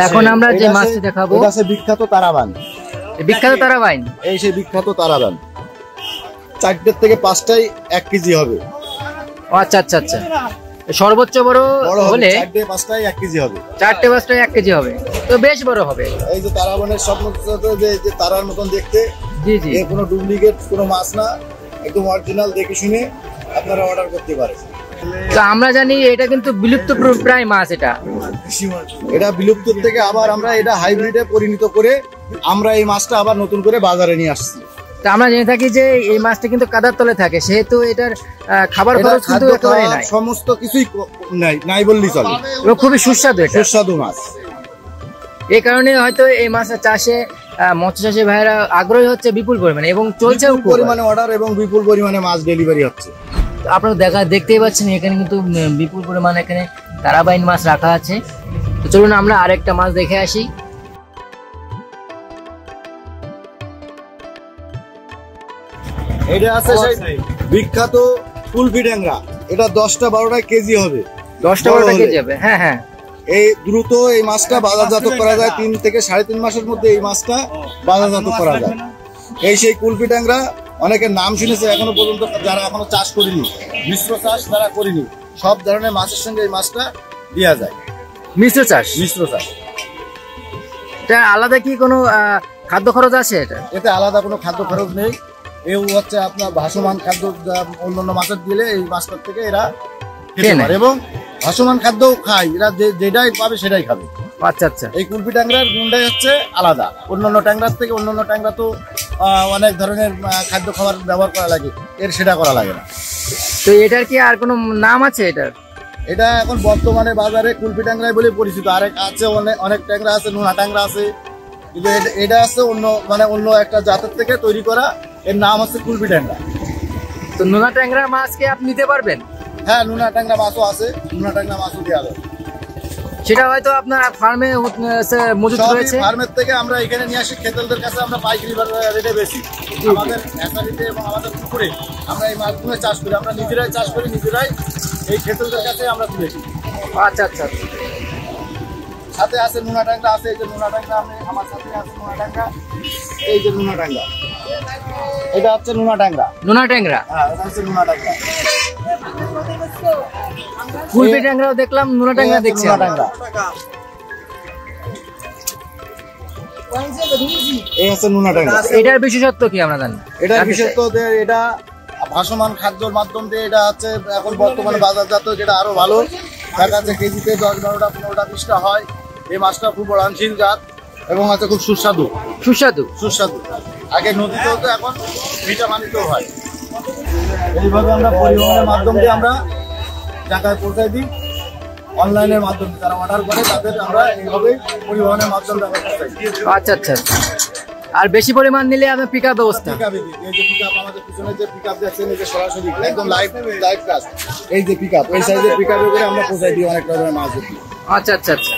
এখন আমরা যে মাছটি দেখাবো এটা আছে বিখ্যাত তারাবান। বিখ্যাত তারাবান, এই সেই বিখ্যাত তারাবান 4 থেকে 5টাই 1 কেজি হবে। আচ্ছা আচ্ছা আচ্ছা, সর্বোচ্চ বড় হলে 4 5টাই 1 কেজি হবে। 4 5টাই 1 কেজি হবে, তো বেশ বড় হবে। এই যে তারাবানের স্বপ্ন যে তারার মতন দেখতে, জি জি, এর কোনো ডুপ্লিকেট কোনো মাছ না, একদম অরিজিনাল দেখে শুনে আপনারা অর্ডার করতে পারেন। তো আমরা জানি এটা কিন্তু বিলুপ্ত প্রায় মাছ, এটা বিলুপ্ত থেকে আবার আমরা এটা হাইব্রিডে পরিণত করে আমরা এই মাছটা আবার নতুন করে বাজারে নিয়ে আসছি। তো আমরা জেনে থাকি যে এই মাছটা কিন্তু কাদার তলে থাকে, সেহেতু এটার খাবার খরচ কিন্তু একেবারে নাই, সমস্ত কিছুই নাই বললেই চলে। এবং খুবই সুস্বাদু, সুস্বাদু মাছ। এই কারণে হয়তো এই মাছের চাষে মৎস্য চাষী ভাইরা আগ্রহী হচ্ছে বিপুল পরিমাণে, এবং চলছেও পরিমাণে অর্ডার এবং বিপুল পরিমাণে মাছ ডেলিভারি হচ্ছে। আপনারা দেখতেই পাচ্ছেন এখানে কিন্তু বিপুল পরিমাণে এখানে তারাবাইন মাছ রাখা আছে। তো চলুন আমরা আরেকটা মাছ দেখে আসি। এটা আছে সেই বিখ্যাত কুলফি ট্যাংরা, এটা 10টা 12টা কেজি হবে। 10টা 12টা কেজি হবে, হ্যাঁ হ্যাঁ। এই দ্রুত এই মাছটা বাজারজাত করা যায়, 3 থেকে 3.5 মাসের মধ্যে এই মাছটা বাজারজাত করা যায়। এই সেই কুলফি ট্যাংরা অনেকের নাম শুনেছে, এখনো পর্যন্ত যারা এখনো চাষ করেনি, মিশ্র চাষ যারা করেনি, সব ধরনের মাছের সঙ্গে এই মাছটা দেওয়া যায়। মিশ্র চাষ, এটা আলাদা কি কোনো খাদ্য খরচ আছে? এতে আলাদা কোনো খাদ্য খরচ নেই। এও হচ্ছে আপনার ভাসমান খাদ্য, অন্যান্য মাছের দিলে এই মাছটার থেকে এরা খেতে পারে, এবং ভাসমান খাদ্যও খায় এরা, যেটাই পাবে সেটাই খাবে। আচ্ছা আচ্ছা, এই কুলফি ট্যাংরার গুণটাই হচ্ছে আলাদা অন্যান্য ট্যাংরার থেকে। অন্যান্য ট্যাংরা তো অনেক ধরনের খাদ্য খাবার ব্যবহার করা লাগে, এর সেটা করা লাগে না। তো এটার কি আর কোনো নাম আছে? এটা এখন বর্তমানে বাজারে কুলফি ট্যাংরাই বলে পরিচিত। আরেক আছে অনেক ট্যাংরা আছে, নোনা ট্যাংরা আছে, কিন্তু এটা আছে অন্য একটা জাতের থেকে তৈরি করা, এর নাম হচ্ছে কুলফি ট্যাংরা। তো নোনা ট্যাংরা মাছ কি আপনি নিতে পারবেন? হ্যাঁ, নোনা ট্যাংরা মাছও আছে, নোনা ট্যাংরা মাছও দেওয়া যাবে। সেটা হয়তো আপনার ফার্মে মজুদ রয়েছে। ফার্মের থেকে আমরা এখানে নিয়ে আসি, খেতেলদের কাছে আমরা পাইকারি রেটে বেশি। আমাদের হ্যাচারিতে এবং আমাদের পুকুরে আমরা এই মাছগুলো চাষ করি, আমরা নিজেরাই চাষ করি, নিজেরাই এই খেতেলদের কাছে আমরা তুলেছি। আচ্ছা আচ্ছা, সাথে আছে নোনা ট্যাংরা আছে, এই যে নোনা ট্যাংরা আমার সাথে আছে নোনা ট্যাংরা, এই যে নোনা ট্যাংরা, এটা হচ্ছে নোনা ট্যাংরা। হ্যাঁ, এটা হচ্ছে নোনা ট্যাংরা। কুলফি ট্যাংরাও দেখলাম, নোনা ট্যাংরা দেখছি। এই হচ্ছে নোনা ট্যাংরা। এটার বিশেষত্ব কি আমরা জানি? এটার বিশেষত্ব এটা ভাসমান খাদ্যর মাধ্যম দিয়ে এটা হচ্ছে এখন বর্তমানে বাজারজাত, যেটা আরো ভালো দেখা যাচ্ছে। কেজিতে 10 12টা 15টা 20টা হয়। এই মাছটা খুব বড়ানশীল জাত এবং হচ্ছে খুব সুস্বাদু। আগে নদীতে হতো, এখন মিঠা পানিতেও হয়। এইভাবে আমরা পরিবহনের মাধ্যম দিয়ে আমরা ঢাকায় পৌঁছাই দিই। অনলাইনের মাধ্যমে যারা অর্ডার করে তাদের আমরা এইভাবে পরিবহনের মাধ্যমে পৌঁছাই। আচ্ছা আচ্ছা, আর বেশি পরিমাণ নিলে আপনার পিকআপ ব্যবস্থা? এই যে পিকআপ আমাদের পিছনে যে পিকআপ দেখছেন, এই যে সরাসরি একদম লাইভ কাজ, এই যে পিকআপ, এই সাইজের পিকআপে করে আমরা পৌঁছাই দিই অনেক ধরনের মাছ। আচ্ছা আচ্ছা আচ্ছা,